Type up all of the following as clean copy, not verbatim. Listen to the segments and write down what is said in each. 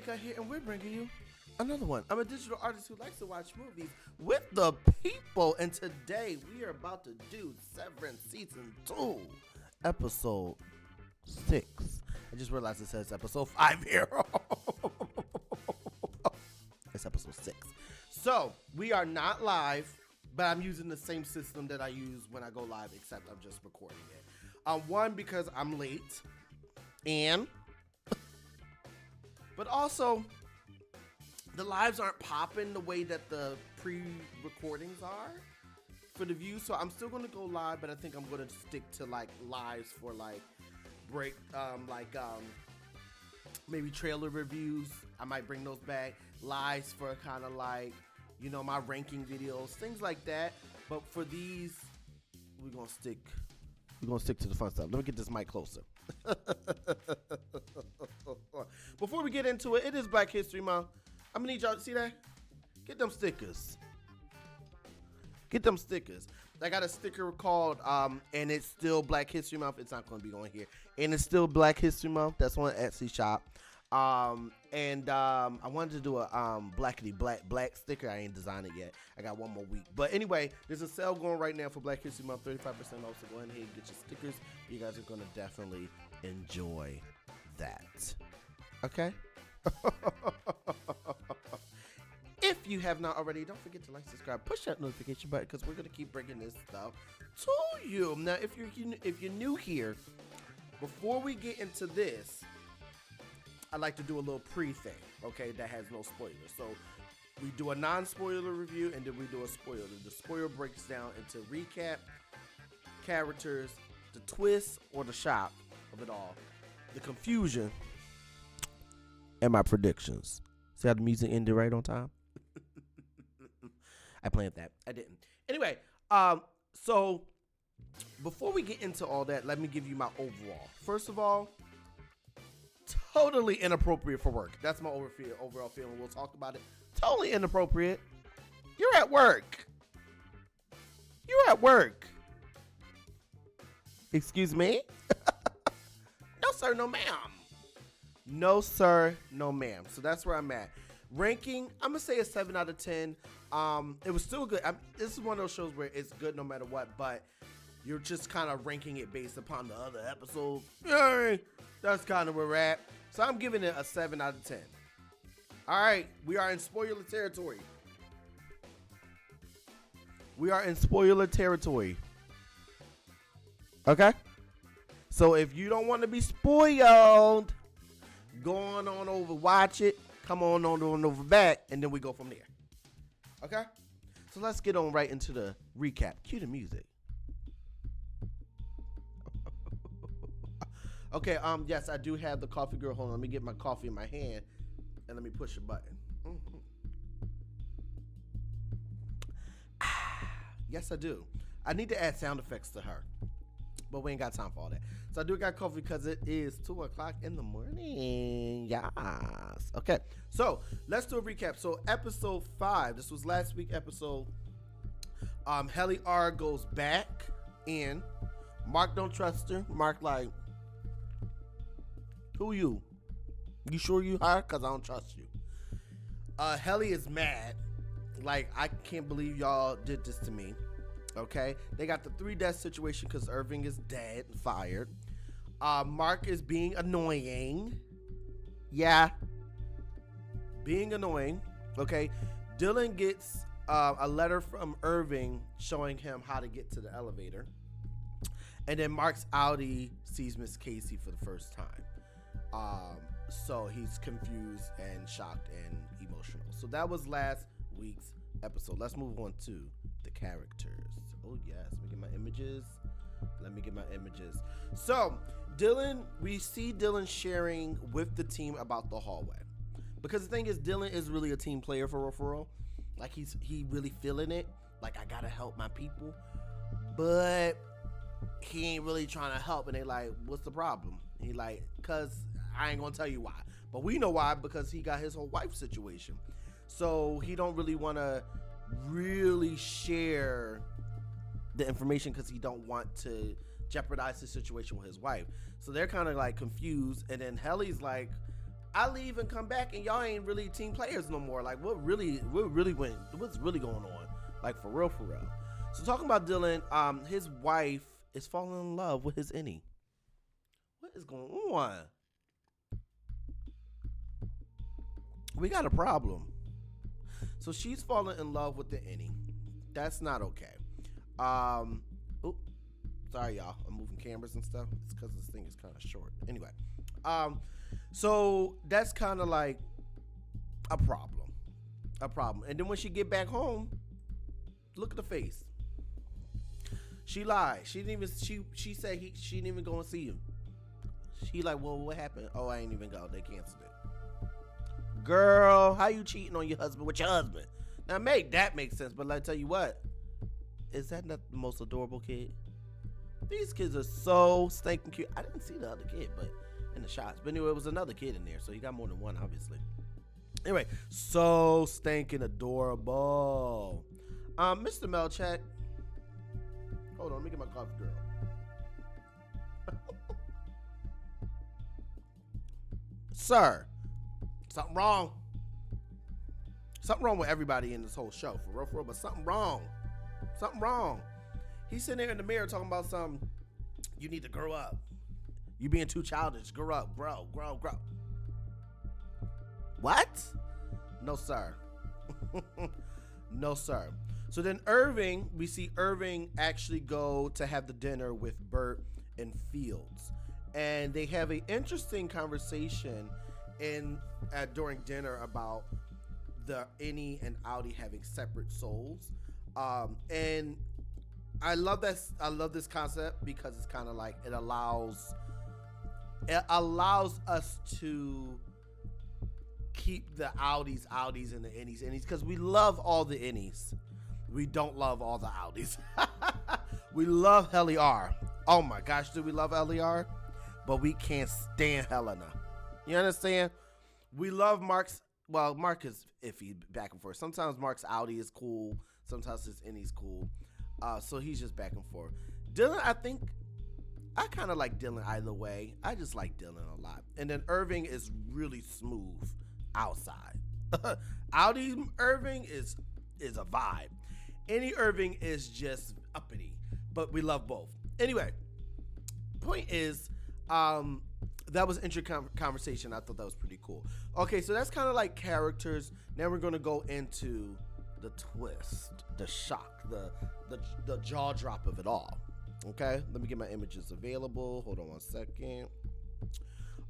Cutt here, and we're bringing you another one. I'm a digital artist who likes to watch movies with the people, and today we are about to do Severance Season 2, Episode 6. I just realized it says Episode 5 here. It's Episode 6. So, we are not live, but I'm using the same system that I use when I go live, except I'm just recording it. One, because I'm late, and... but also, the lives aren't popping the way that the pre-recordings are for the views. So I'm still going to go live, but I think I'm going to stick to like lives for like maybe trailer reviews. I might bring those back. Lives for kind of like, you know, my ranking videos, things like that. But for these, we're going to stick to the fun stuff. Let me get this mic closer. Before we get into it, it is Black History Month. I'm gonna need y'all to see that. Get them stickers. Get them stickers. I got a sticker called and it's still Black History Month. It's not gonna be on here. And it's still Black History Month. That's on Etsy shop. I wanted to do a blackity black sticker. I ain't designed it yet. I got one more week. But anyway, there's a sale going right now for Black History Month, 35% off. So go ahead and get your stickers. You guys are gonna definitely enjoy that. Okay? If you have not already, don't forget to like, subscribe, push that notification button because we're gonna keep bringing this stuff to you. Now, if you're new here, before we get into this, I like to do a little pre-thing, okay, that has no spoilers. So we do a non-spoiler review and then we do a spoiler. The spoiler breaks down into recap, characters, the twist or the shock of it all, the confusion, and my predictions. See how the music ended right on time? I planned that. I didn't. Anyway, so before we get into all that, let me give you my overall. First of all, totally inappropriate for work. That's my overall feeling. We'll talk about it. Totally inappropriate. You're at work. You're at work. Excuse me? No, sir, no, ma'am. No, sir, no, ma'am. So that's where I'm at. Ranking, I'm going to say a 7 out of 10. It was still good. This is one of those shows where it's good no matter what, but you're just kind of ranking it based upon the other episodes. Yay! That's kind of where we're at. So I'm giving it a 7 out of 10. All right, we are in spoiler territory. We are in spoiler territory. Okay? So if you don't want to be spoiled, go on over, watch it, come on over back, and then we go from there. Okay? So let's get on right into the recap. Cue the music. Okay, yes, I do have the coffee girl. Hold on, let me get my coffee in my hand, and let me push a button. Mm-hmm. Yes, I do. I need to add sound effects to her, but we ain't got time for all that. So I do got coffee because it is 2 o'clock in the morning. Yes. Okay. So let's do a recap. So episode 5, this was last week's episode. Helly R goes back in. Mark don't trust her. Mark like, who you? You sure you her? Cause I don't trust you. Helly is mad. Like, I can't believe y'all did this to me. Okay, they got the 3-death situation because Irving is dead and fired. Mark is being annoying. Yeah, being annoying. Okay, Dylan gets a letter from Irving showing him how to get to the elevator, and then Mark's Outie sees Miss Casey for the first time. So he's confused and shocked and emotional. So that was last week's episode. Let's move on to the characters. Oh yes, let me get my images. So Dylan, we see Dylan sharing with the team about the hallway, because the thing is, Dylan is really a team player for real. Like he really feeling it. Like, I gotta help my people, but he ain't really trying to help. And they like, what's the problem? He like, cause I ain't gonna tell you why, but we know why, because he got his whole wife situation. So he don't really want to really share the information because he don't want to jeopardize the situation with his wife. So they're kind of like confused. And then Helly's like, I leave and come back, and y'all ain't really team players no more. Like, what really went? What's really going on? Like, for real, for real. So talking about Dylan, his wife is falling in love with his innie. What is going on? We got a problem. So she's falling in love with the innie. That's not okay. Oops. Sorry, y'all. I'm moving cameras and stuff. It's because this thing is kind of short. Anyway, so that's kind of like a problem. And then when she get back home, look at the face. She lied. She didn't even. She said she didn't even go and see him. She like, well, what happened? Oh, I ain't even go. They canceled it. Girl, how you cheating on your husband with your husband? Now, that make sense, but let me tell you what. Is that not the most adorable kid? These kids are so stinking cute. I didn't see the other kid, but in the shots. But anyway, it was another kid in there, so he got more than one, obviously. Anyway, so stinking adorable. Mr. Milchick. Hold on, let me get my coffee, girl. Sir, something wrong. Something wrong with everybody in this whole show, for real, but something wrong. Something wrong. He's sitting there in the mirror talking about something. You need to grow up. You being too childish. Grow up, grow. What? No, sir. No, sir. So then Irving, we see Irving actually go to have the dinner with Burt and Fields. And they have an interesting conversation during dinner about the innie and outie having separate souls. And I love this concept because it's kind of like it allows us to keep the outies and the innies because we love all the innies. We don't love all the outies. We love Helly R. Oh my gosh, do we love Helly R? But we can't stand Helena. You understand? We love Mark's. Well, Mark is iffy back and forth. Sometimes Mark's outie is cool. Sometimes his innie's cool. So he's just back and forth. Dylan, I kind of like Dylan either way. I just like Dylan a lot. And then Irving is really smooth outside. Outie Irving is a vibe. Any Irving is just uppity. But we love both. Anyway, point is, that was an interesting conversation. I thought that was pretty cool. Okay, so that's kind of like characters. Now we're going to go into the twist, the shock, the jaw drop of it all. Okay, let me get my images available. Hold on one second.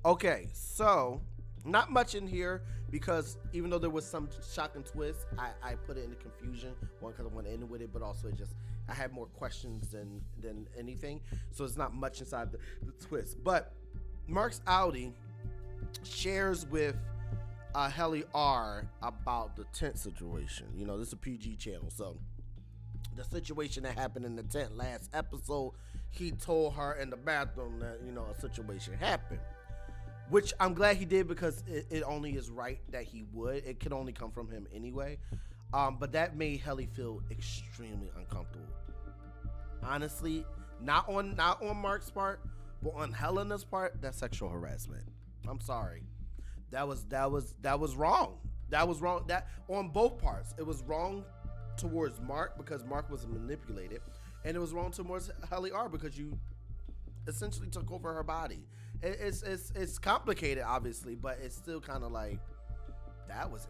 Okay, so not much in here because even though there was some shock and twist, I put it into confusion. One, because I want to end with it, but also I had more questions than anything. So it's not much inside the twist. But Mark's outie shares with Helly R about the tent situation. You know, this is a PG channel, so the situation that happened in the tent last episode, he told her in the bathroom that, you know, a situation happened. Which I'm glad he did because it only is right that he would. It could only come from him anyway. But that made Helly feel extremely uncomfortable. Honestly, not on Mark's part, but on Helena's part, that's sexual harassment. I'm sorry. That was wrong. That was wrong. That on both parts. It was wrong towards Mark because Mark was manipulated, and it was wrong towards Helly R because you essentially took over her body. It's complicated, obviously, but it's still kind of like that was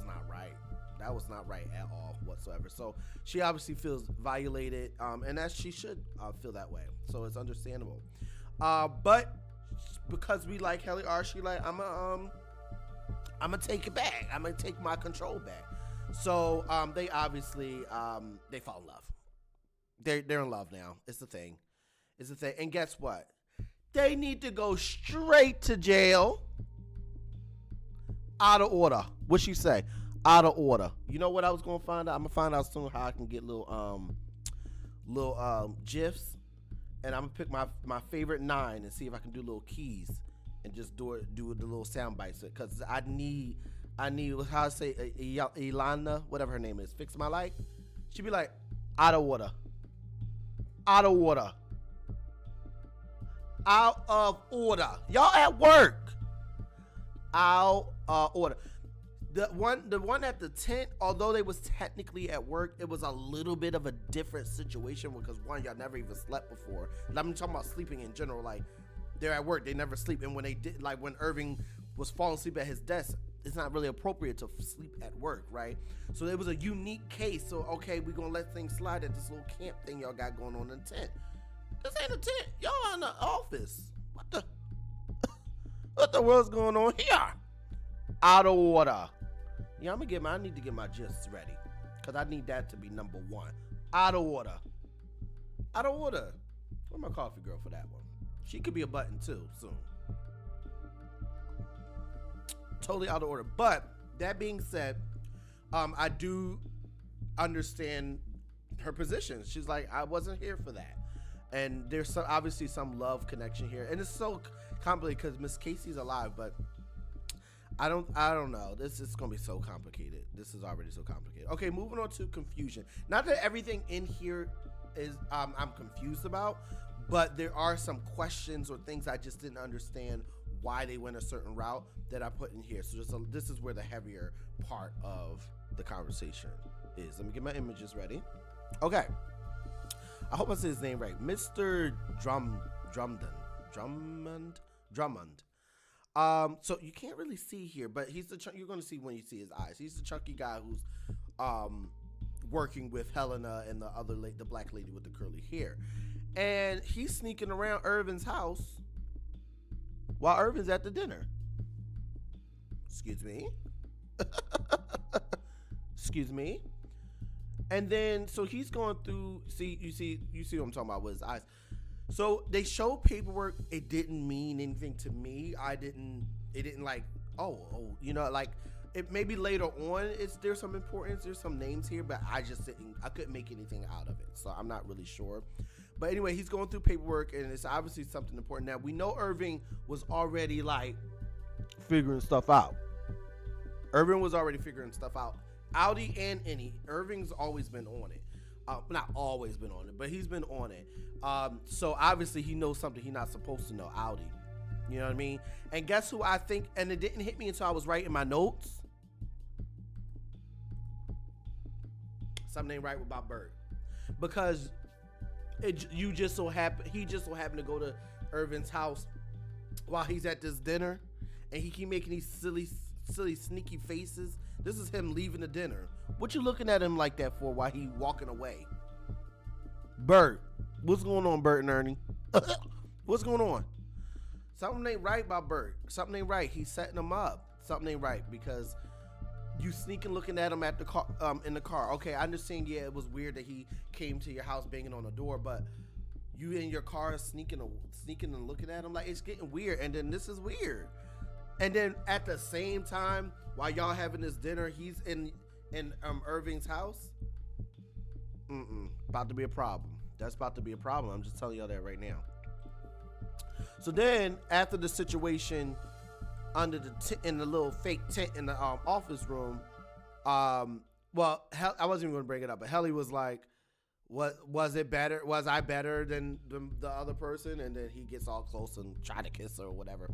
not right. That was not right at all whatsoever. So she obviously feels violated, and that she should feel that way. So it's understandable. But because we like Helly R, she like I'm gonna take it back. I'm gonna take my control back. So they obviously they fall in love. They're in love now. It's the thing. And guess what? They need to go straight to jail. Out of order. What she say? Out of order. You know what I was gonna find out? I'm gonna find out soon how I can get little gifs, and I'm gonna pick my favorite 9 and see if I can do little keys and just do the little sound bites because I need how I say Ilana, whatever her name is, fix my life. She'd be like, out of order. Out of order. Out of order. Y'all at work. out order. The one at the tent, although they was technically at work, it was a little bit of a different situation because one, y'all never even slept before. I'm talking about sleeping in general. Like, they're at work, they never sleep, and when they did, like when Irving was falling asleep at his desk, it's not really appropriate to sleep at work, right? So it was a unique case. So okay, we're gonna let things slide at this little camp thing y'all got going on in the tent. This ain't a tent, y'all in the office. What the world's going on here? Out of order. Yeah, I need to get my gist ready. Cause I need that to be number one. Out of order. Out of order. Where's my coffee girl for that one? She could be a button too soon. Totally out of order. But that being said, I do understand her position. She's like, I wasn't here for that. And there's obviously some love connection here. And it's so complicated because Miss Casey's alive, but I don't know. This is gonna be so complicated. This is already so complicated. Okay, moving on to confusion. Not that everything in here is I'm confused about, but there are some questions or things I just didn't understand why they went a certain route that I put in here. So this is where the heavier part of the conversation is. Let me get my images ready. Okay. I hope I say his name right. Mr. Drummond. So you can't really see here, but he's you're going to see when you see his eyes. He's the chunky guy who's working with Helena and the black lady with the curly hair. And he's sneaking around Irving's house while Irving's at the dinner. Excuse me. Excuse me. And then, so he's going through, you see what I'm talking about with his eyes. So they show paperwork. It didn't mean anything to me. It didn't like, like it maybe later on there's some importance, there's some names here, but I couldn't make anything out of it. So I'm not really sure. But anyway, he's going through paperwork and it's obviously something important. Now we know Irving was already like figuring stuff out. Irving was already figuring stuff out. Outie and Any, Irving's always been on it. Not always been on it, but he's been on it. So obviously he knows something he's not supposed to know, Outie. You know what I mean? And guess who I think, and it didn't hit me until I was writing my notes. Something ain't right about Burt. Because he just so happened to go to Irving's house while he's at this dinner, and he keep making these silly sneaky faces. This is him leaving the dinner. What you looking at him like that for while he walking away? Burt, what's going on, Burt and Ernie? What's going on? Something ain't right about Burt. Something ain't right. He's setting him up. Something ain't right because you sneaking looking at him at the car, in the car. Okay, I understand. Yeah, it was weird that he came to your house banging on the door, but you in your car sneaking and looking at him, like, it's getting weird. And then this is weird. And then at the same time, while y'all having this dinner, he's in Irving's house. About to be a problem. That's about to be a problem. I'm just telling y'all that right now. So then, after the situation under in the little fake tent in the office room, I wasn't even going to bring it up, but Helly was like, was it better? Was I better than the other person? And then he gets all close and try to kiss her or whatever.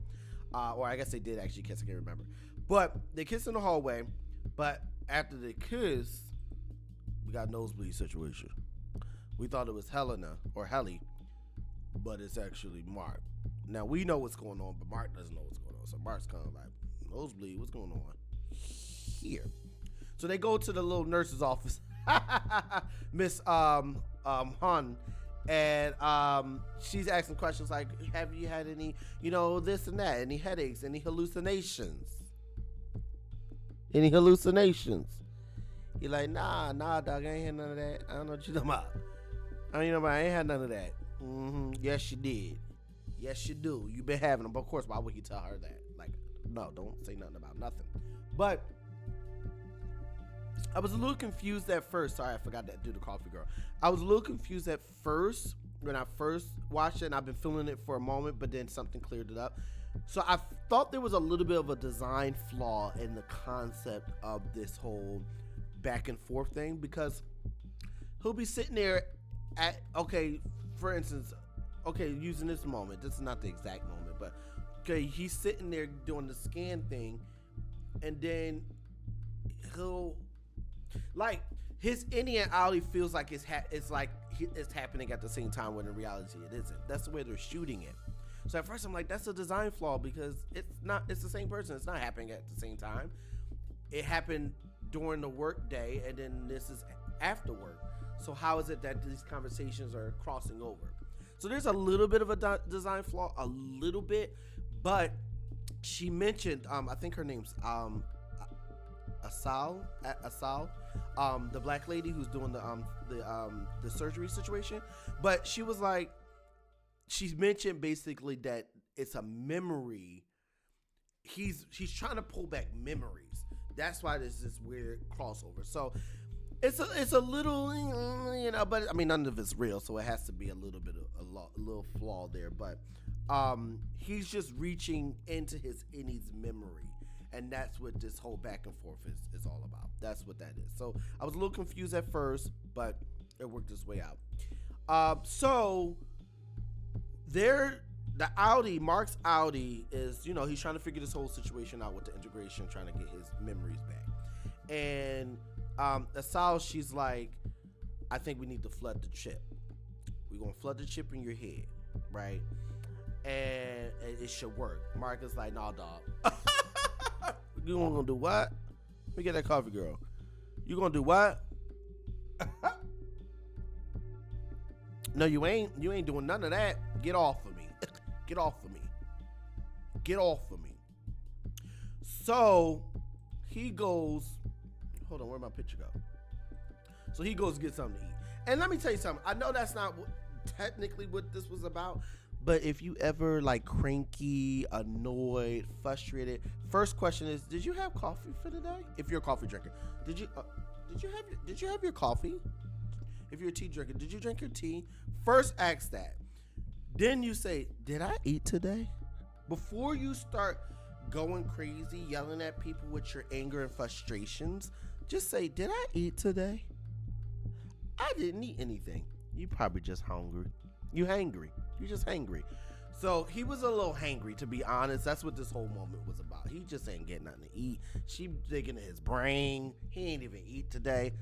Or I guess they did actually kiss, I can't remember. But they kiss in the hallway, but after the kiss, we got a nosebleed situation. We thought it was Helena or Helly, but it's actually Mark. Now we know what's going on, but Mark doesn't know what's going on. So Mark's kind of like, nosebleed, what's going on here? So they go to the little nurse's office, Miss Hun, and she's asking questions like, have you had any, this and that, any headaches, any hallucinations? Any hallucinations? You're like, nah, dog, I ain't had none of that. I don't know what you're talking about. I ain't had none of that. Yes, you did. Yes, you do. You been having them. But of course, why would he tell her that? Like, no, don't say nothing about nothing. But I was a little confused at first. Sorry, I forgot to do the coffee girl. I was a little confused at first when I first watched it, and I've been feeling it for a moment, but then something cleared it up. So I thought there was a little bit of a design flaw in the concept of this whole back and forth thing, because he'll be sitting there for instance, using this moment, this is not the exact moment, but Okay, he's sitting there doing the scan thing, and then he'll like his innie and outie feels like it's like it's happening at the same time when in reality it isn't. That's the way they're shooting it. So at first I'm like, that's a design flaw because it's not. It's the same person. It's not happening at the same time. It happened during the work day, and then this is after work. So how is it that these conversations are crossing over? So there's a little bit of a design flaw, a little bit, but she mentioned, I think her name's Asal, the black lady who's doing the surgery situation. But she was like, she's mentioned basically that it's a memory. He's trying to pull back memories. That's why there's this weird crossover. So it's a little, but I mean none of it's real, so it has to be a little bit of a little flaw there. But he's just reaching into his innie's memory, and that's what this whole back and forth is all about. That's what that is. So I was a little confused at first, but it worked its way out. So there. The Outie, Mark's Outie is, he's trying to figure this whole situation out with the integration, trying to get his memories back. And Asal, she's like, I think we need to flood the chip. We're going to flood the chip in your head, right? And it should work. Mark is like, nah, dog. You going to do what? Let me get that coffee, girl. You going to do what? No, you ain't. You ain't doing none of that. Get off of me. Get off of me. Get off of me. So he goes, hold on, where'd my picture go? So he goes to get something to eat. And let me tell you something. I know that's not technically what this was about, but if you ever like cranky, annoyed, frustrated, first question is, did you have coffee for today? If you're a coffee drinker, did you have your coffee? If you're a tea drinker, did you drink your tea? First ask that. Then you say, did I eat today? Before you start going crazy, yelling at people with your anger and frustrations, just say, did I eat today? I didn't eat anything. You probably just hungry. You hangry. You just hangry. So he was a little hangry, to be honest. That's what this whole moment was about. He just ain't getting nothing to eat. She digging in his brain. He ain't even eat today.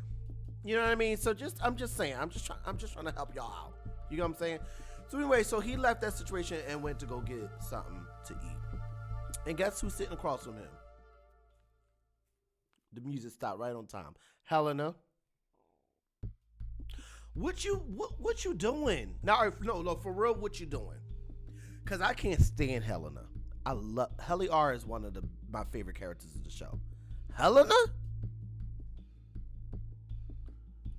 You know what I mean? So I'm just saying. I'm just trying to help y'all out. You know what I'm saying? So anyway, so he left that situation and went to go get something to eat. And guess who's sitting across from him? The music stopped right on time. Helena. What you doing? Now, no, for real, what you doing? Cause I can't stand Helena. I love Helly R is one of my favorite characters of the show. Helena?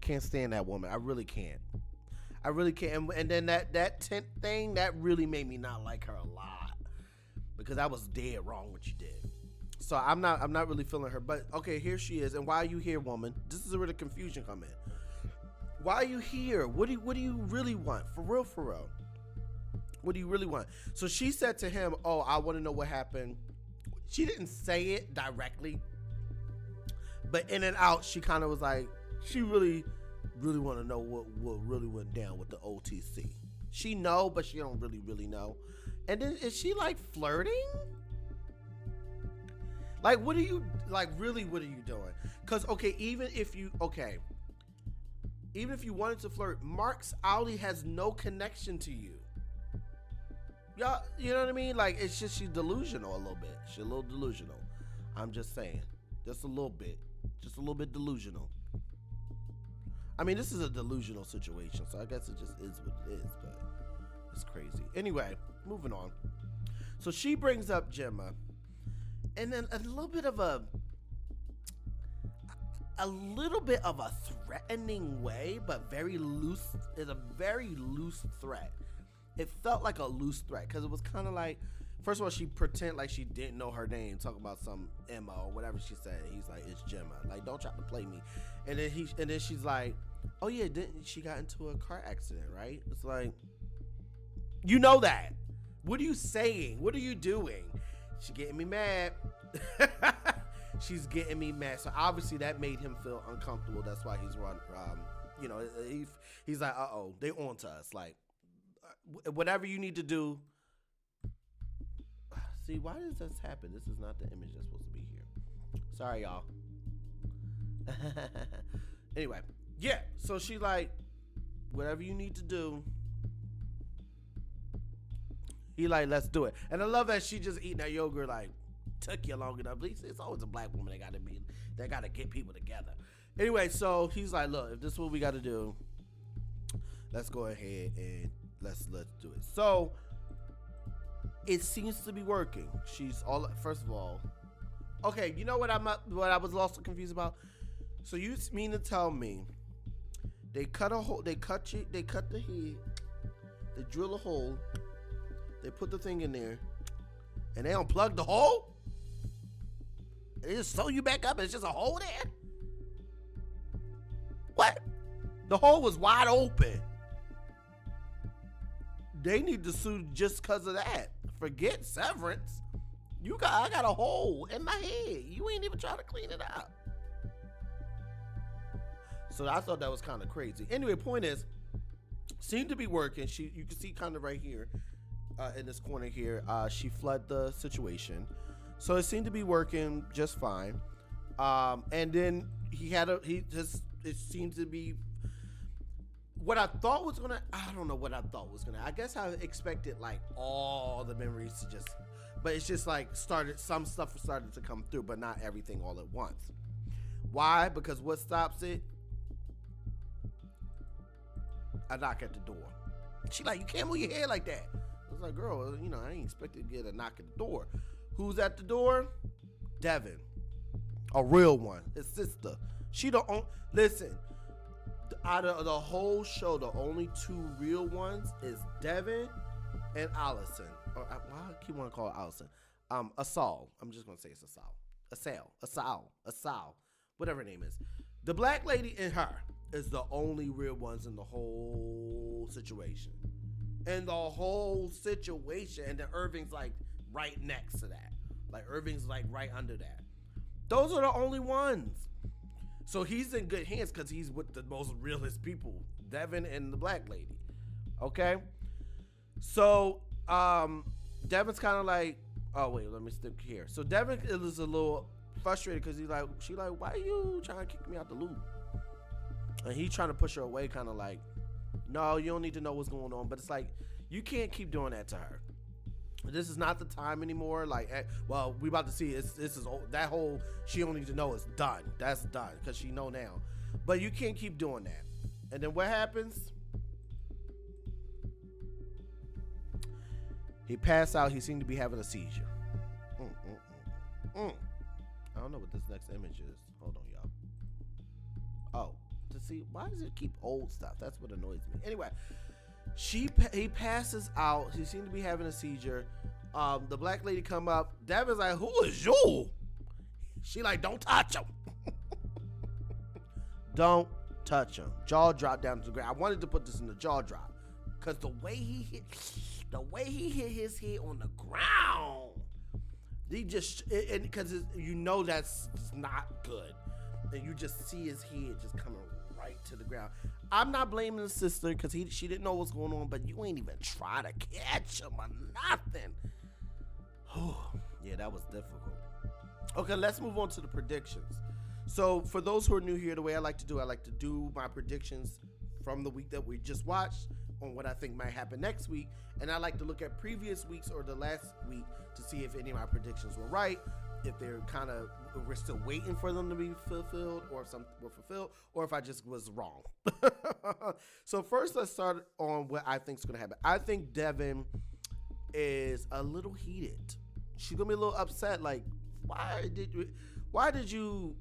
Can't stand that woman. I really can't. And then that tent thing, that really made me not like her a lot. Because I was dead wrong what you did. So I'm not really feeling her. But okay, here she is. And why are you here, woman? This is where the confusion come in. Why are you here? What do you really want? For real. What do you really want? So she said to him, oh, I want to know what happened. She didn't say it directly. But in and out, she kind of was like, she really want to know what really went down with the OTC. She know, but she don't really know. And then is she like flirting? Like, what are you doing? Because, okay, even if you wanted to flirt, Mark's Outie has no connection to you. Y'all, you know what I mean? Like, it's just she's delusional a little bit. She's a little delusional. I'm just saying. Just a little bit. Just a little bit delusional. I mean, this is a delusional situation, so I guess it just is what it is, but it's crazy. Anyway, moving on. So she brings up Gemma, and then a little bit of a threatening way, but very loose. It's a very loose threat. It felt like a loose threat because it was kind of like, first of all, she pretend like she didn't know her name, talking about some Emma or whatever she said. He's like, it's Gemma. Like, don't try to play me. And then she's like, oh yeah, didn't she got into a car accident, right? It's like, you know that. What are you saying? What are you doing? She's getting me mad. She's getting me mad. So obviously that made him feel uncomfortable. That's why he's he's like, uh-oh, they on to us. Like, whatever you need to do. See, why does this happen? This is not the image that's supposed to be here. Sorry, y'all. Anyway, yeah. So she like, whatever you need to do. He like, let's do it. And I love that she just eating that yogurt like, took you long enough. It's always a black woman that gotta get people together. Anyway, so he's like, look, if this is what we gotta do, let's go ahead and let's do it. So it seems to be working. She's all, first of all, okay, you know what I was also confused about? So you mean to tell me they cut a hole, they cut the head, they drill a hole, they put the thing in there, and they unplug the hole? They just sew you back up and it's just a hole there? What? The hole was wide open. They need to sue just because of that. Forget Severance. I got a hole in my head. You ain't even trying to clean it up. So I thought that was kind of crazy. Anyway, point is, seemed to be working. You can see kind of right here, in this corner here, she fled the situation. So it seemed to be working just fine. And then it seemed to be what I thought was gonna, I don't know what I thought was gonna, I guess I expected like all the memories to just, but it's just like some stuff started to come through, but not everything all at once. Why? Because what stops it? I knock at the door. She like, you can't move your head like that. I was like, girl, I ain't expected to get a knock at the door. Who's at the door? Devon. A real one. His sister. She listen, out of the whole show, the only two real ones is Devon and Allison. Or I keep wanting to call her Allison. Asal. I'm just gonna say it's Asal. Whatever her name is. The black lady and her is the only real ones in the whole situation. And the whole situation, and then Irving's like right next to that. Like Irving's like right under that. Those are the only ones. So he's in good hands because he's with the most realest people, Devon and the black lady. Okay? So Devon's kind of like, oh wait, let me stick here. So Devon is a little frustrated because she like, why are you trying to kick me out the loop? And he's trying to push her away, kind of like, no, you don't need to know what's going on. But it's like, you can't keep doing that to her. This is not the time anymore. Like, well, we about to see that whole she don't need to know is done. That's done because she know now. But you can't keep doing that. And then what happens? He passed out. He seemed to be having a seizure. I don't know what this next image is. Hold on, y'all. Oh, to see, why does it keep old stuff? That's what annoys me. Anyway. He passes out. He seemed to be having a seizure. The black lady come up. Devon's like, who is you? She like, don't touch him. Don't touch him. Jaw drop down to the ground. I wanted to put this in the jaw drop because the way he hit his head on the ground, he just, because that's not good, and you just see his head just coming right to the ground. I'm not blaming the sister because she didn't know what's going on, but you ain't even try to catch him or nothing. Yeah, that was difficult. Okay, let's move on to the predictions. So for those who are new here, the way I like to do my predictions from the week that we just watched on what I think might happen next week. And I like to look at previous weeks or the last week to see if any of my predictions were right, if they're we're still waiting for them to be fulfilled, or if some were fulfilled, or if I just was wrong. So first, let's start on what I think is going to happen. I think Devon is a little heated. She's going to be a little upset. Like, why did you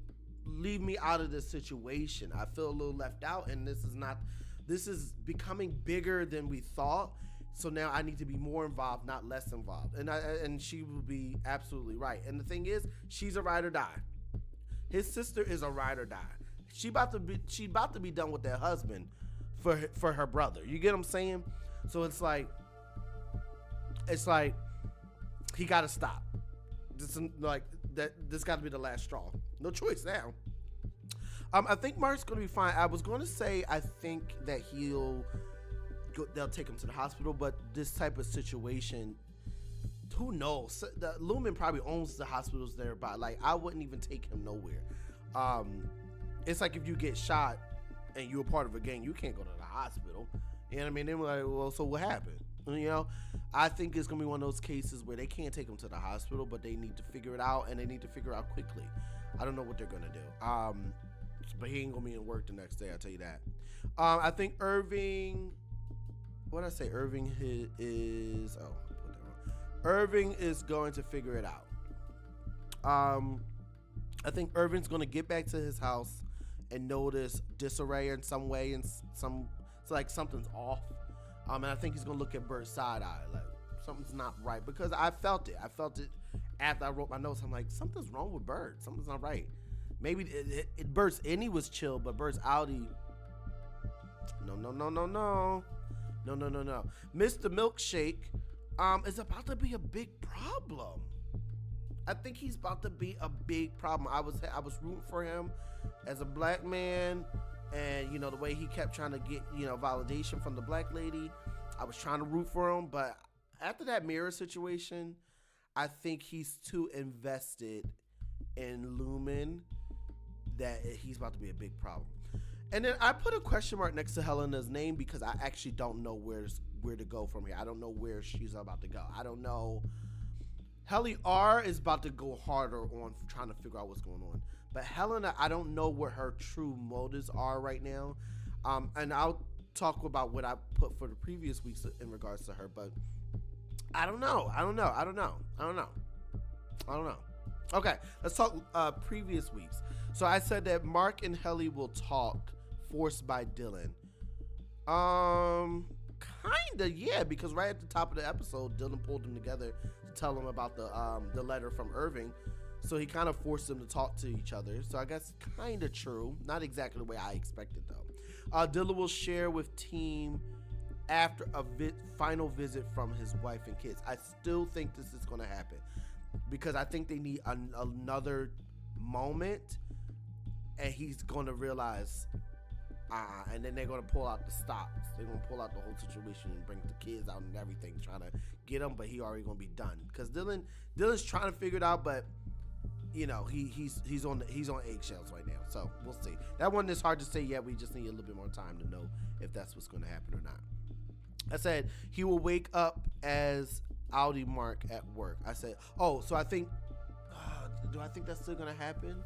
leave me out of this situation? I feel a little left out, and this is becoming bigger than we thought. So now I need to be more involved, not less involved. And she will be absolutely right. And the thing is, she's a ride or die. His sister is a ride or die. She about to be done with that husband for her brother. You get what I'm saying? So it's like he got to stop. This got to be the last straw. No choice now. I think Mark's going to be fine. I was going to say I think that they'll take him to the hospital, but this type of situation, who knows? The Lumen probably owns the hospitals nearby. Like, I wouldn't even take him nowhere. It's like if you get shot and you're a part of a gang, you can't go to the hospital. You know what I mean? They were like, well, so what happened? You know, I think it's gonna be one of those cases where they can't take him to the hospital, but they need to figure it out, and they need to figure it out quickly. I don't know what they're gonna do. But he ain't gonna be in work the next day. I'll tell you that. I think Irving. What did I say? Irving is. Oh, I put that wrong. Irving is going to figure it out. I think Irving's gonna get back to his house and notice disarray in some way, and it's like something's off. And I think he's gonna look at Burt's side eye, like something's not right, because I felt it. I felt it after I wrote my notes. I'm like, something's wrong with Burt. Something's not right. Maybe Burt's innie was chill, but Burt's outie. No. Mr. Milkshake is about to be a big problem. I think he's about to be a big problem. I was rooting for him as a black man, and you know the way he kept trying to get validation from the black lady. I was trying to root for him, but after that mirror situation, I think he's too invested in Lumen that he's about to be a big problem. And then I put a question mark next to Helena's name because I actually don't know where to go from here. I don't know where she's about to go. I don't know. Helly R is about to go harder on trying to figure out what's going on. But Helena, I don't know what her true motives are right now. And I'll talk about what I put for the previous weeks in regards to her. But I don't know. Okay, let's talk previous weeks. So I said that Mark and Helly will talk forced by Dylan. Kinda, yeah, because right at the top of the episode, Dylan pulled them together to tell them about the letter from Irving. So he kind of forced them to talk to each other. So I guess kind of true. Not exactly the way I expected, though. Dylan will share with team after a final visit from his wife and kids. I still think this is going to happen because I think they need another moment, and he's going to realize, and then they're going to pull out the stops. They're going to pull out the whole situation and bring the kids out and everything, trying to get him, but he already going to be done. Because Dylan's trying to figure it out, but he's on eggshells right now. So we'll see. That one is hard to say yet. We just need a little bit more time to know if that's what's going to happen or not. I said he will wake up as Outie Mark at work. I said, oh, so I think, do I think that's still going to happen?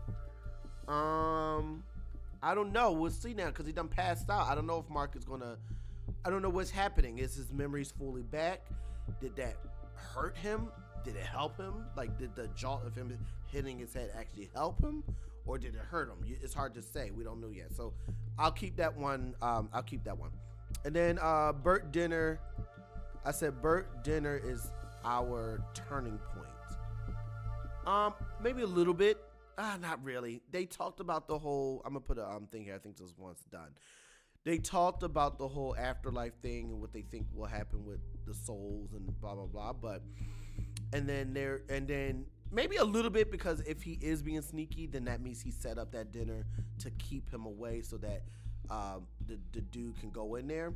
I don't know. We'll see now because he done passed out. I don't know if Mark is gonna. I don't know what's happening. Is his memories fully back? Did that hurt him? Did it help him? Like, did the jolt of him hitting his head actually help him, or did it hurt him? It's hard to say. We don't know yet. So I'll keep that one. And then Burt dinner. I said Burt dinner is our turning point. Maybe a little bit. Not really. They talked about the whole. I'm gonna put a thing here. I think this one's done. They talked about the whole afterlife thing and what they think will happen with the souls and blah blah blah. But and then maybe a little bit, because if he is being sneaky, then that means he set up that dinner to keep him away so that the dude can go in there.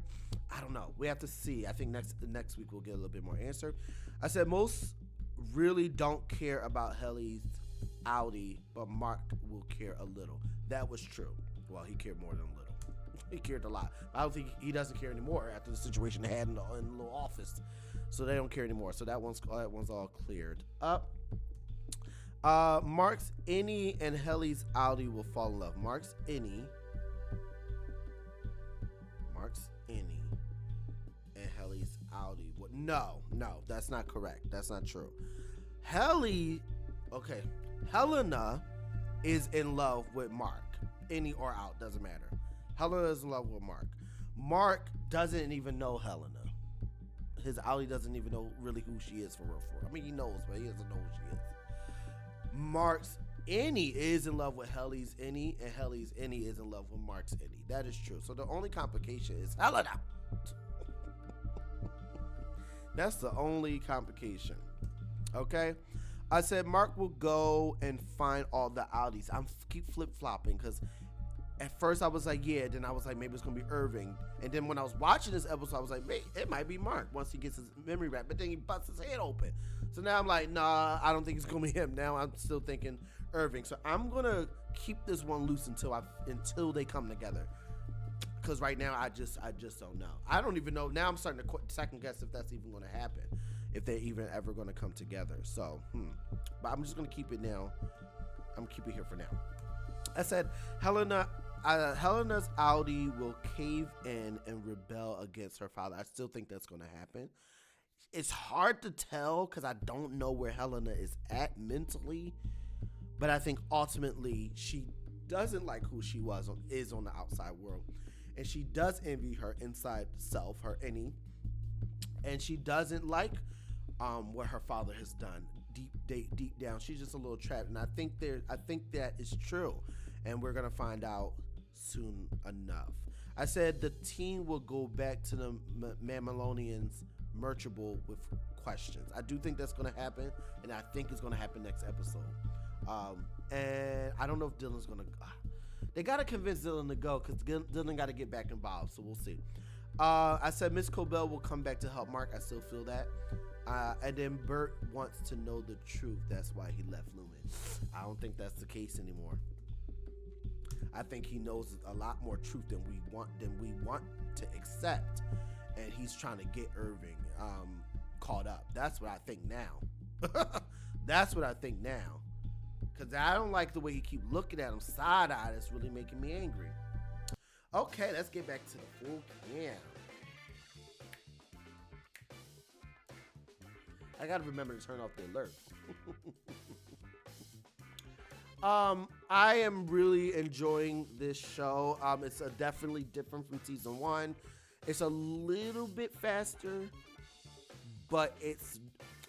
I don't know. We have to see. I think next week we'll get a little bit more answer. I said most really don't care about Helly's Outie, but Mark will care a little. That was true. Well, he cared more than a little. He cared a lot. I don't think he doesn't care anymore after the situation they had in the little office. So they don't care anymore. So that one's all cleared up. Mark's innie and Helly's Outie will fall in love. Mark's innie and Helly's Outie. No, that's not correct. That's not true. Helena is in love with Mark. Innie or out, doesn't matter. Helena is in love with Mark. Mark doesn't even know Helena. His Outie doesn't even know really who she is for real. I mean, he knows, but he doesn't know who she is. Mark's innie is in love with Helly's innie, and Helly's innie is in love with Mark's innie. That is true. So the only complication is Helena. That's the only complication. Okay? I said Mark will go and find all the Outies. I'm keep flip-flopping because At first I was like, yeah. Then I was like, maybe it's gonna be Irving. And then when I was watching this episode, I was like, it might be Mark once he gets his memory back. But then he busts his head open. So now I'm like, nah, I don't think it's gonna be him. Now I'm still thinking Irving. So I'm gonna keep this one loose until they come together. Because right now I just don't know. I don't even know. Now I'm starting to second guess if that's even gonna happen. If they're even ever gonna come together. So, but I'm just gonna keep it now. I'm gonna keep it here for now. I said Helena's Outie will cave in and rebel against her father. I still think that's going to happen. It's hard to tell because I don't know where Helena is at mentally, but I think ultimately she doesn't like who she is on the outside world, and she does envy her inside self, her innie, and she doesn't like what her father has done. Deep down, she's just a little trapped, and I think that is true, and we're gonna find out soon enough. I said the team will go back to the Mammalians merchable with questions. I do think that's gonna happen, and I think it's gonna happen next episode. And I don't know if Dylan's gonna. They gotta convince Dylan to go because Dylan got to get back involved. So we'll see. I said Miss Cobell will come back to help Mark. I still feel that. And then Burt wants to know the truth. That's why he left Lumen. I don't think that's the case anymore. I think he knows a lot more truth than we want to accept, and he's trying to get Irving caught up. That's what I think now. That's what I think now. Because I don't like the way he keep looking at him side-eyed. It's really making me angry. Okay, let's get back to the full cam. I gotta remember to turn off the alert. I am really enjoying this show. It's definitely different from season 1. It's a little bit faster, but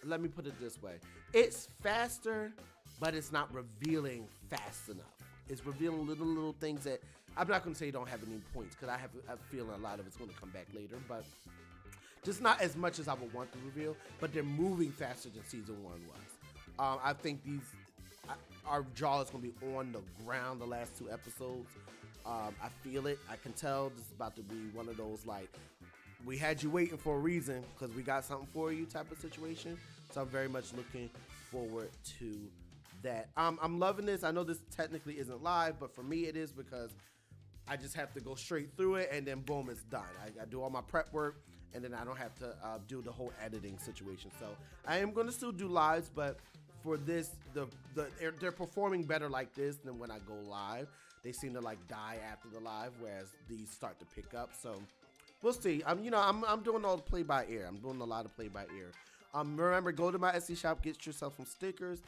let me put it this way. It's faster, but it's not revealing fast enough. It's revealing little things that I'm not going to say don't have any points because I have a feeling a lot of it's going to come back later, but just not as much as I would want to reveal, but they're moving faster than season 1 was. I think our jaw is going to be on the ground the last 2 episodes. I feel it. I can tell this is about to be one of those, like, we had you waiting for a reason because we got something for you type of situation. So I'm very much looking forward to that. I'm loving this. I know this technically isn't live, but for me it is because I just have to go straight through it and then boom, it's done. I do all my prep work and then I don't have to do the whole editing situation. So I am going to still do lives, but for this, they're performing better like this than when I go live. They seem to like die after the live, whereas these start to pick up. So we'll see. I'm doing all the play by ear. I'm doing a lot of play by ear. Remember, go to my Etsy shop, get yourself some stickers.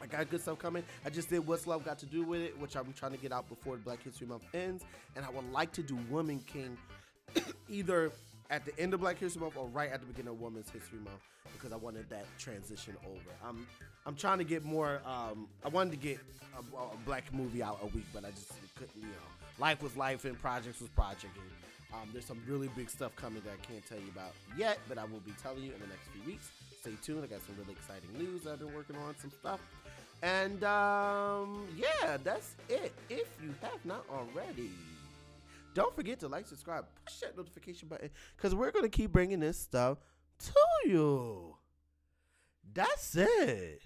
I got good stuff coming. I just did What's Love Got to Do With It, which I'm trying to get out before Black History Month ends. And I would like to do Woman King either at the end of Black History Month or right at the beginning of Women's History Month because I wanted that transition over. I'm trying to get more. I wanted to get a black movie out a week, but I just couldn't. Life was life and projects was projecting. There's some really big stuff coming that I can't tell you about yet, but I will be telling you in the next few weeks. Stay tuned. I got some really exciting news. I've been working on some stuff. And yeah, that's it. If you have not already, don't forget to like, subscribe, push that notification button, because we're going to keep bringing this stuff to you. That's it.